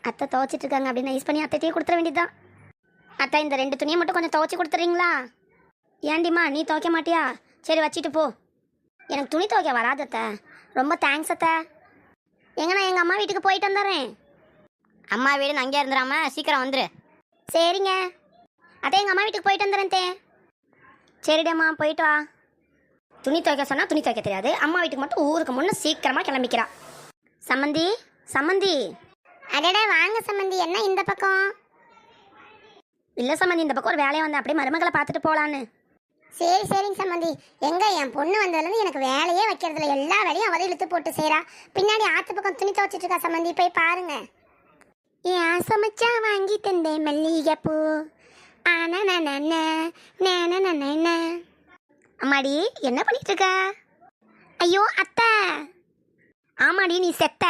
அத்தை துவைச்சிட்டு இருக்காங்க அப்படின்னு நைஸ் பண்ணி அத்தையே கொடுத்துட வேண்டியதுதான். அத்தை இந்த 2 துணியை மட்டும் கொஞ்சம் துவைச்சி கொடுத்துறீங்களா? ஏண்டிம்மா நீ துவைக்க மாட்டியா? சரி வச்சிட்டு போ. எனக்கு துணி துவைக்க வராது அத்தை. ரொம்ப தேங்க்ஸ் அத்தை. நான் எங்கள் அம்மா வீட்டுக்கு போயிட்டு வந்துடுறேன். அம்மா வீடுன்னு அங்கேயே இருந்துடாம சீக்கிரம் வந்துரு. சரிங்க அத்தை, எங்கள் அம்மா வீட்டுக்கு போயிட்டு வந்துடுறேன் தே. சரிடம்மா போயிட்டு வா. துணி துவைக்க சொன்னால் துணி துவைக்க தெரியாது. அம்மா வீட்டுக்கு மட்டும் ஊருக்கு முன்னே சீக்கிரமாக கிளம்பிக்கிறா. சம்மந்தி சம்மந்தி. அடடா வாங்க சம்மந்தி, என்ன இந்த பக்கம்? இல்லை சம்மந்தி, இந்த பக்கம் ஒரு வேலையை வந்தேன், அப்படியே மருமகளை பார்த்துட்டு போகலான்னு. சரிங்க சம்மந்தி. என் பொண்ணு வந்ததுலேருந்து எனக்கு வேலையே வைக்கிறதுல, எல்லா வேலையும் அவதே இழுத்து போட்டு செய்கிறா. பின்னாடி ஆற்று பக்கம் துணி துவைச்சிட்டு இருக்கா சம்மந்தி, போய் பாருங்க. ஏன் சமைச்சா வாங்கி தந்தேன் மல்லிகைப்பூ. அம்மாடி என்ன பண்ணிட்டு இருக்க? ஐயோ அத்தை. ஆமாடி நீ செத்த.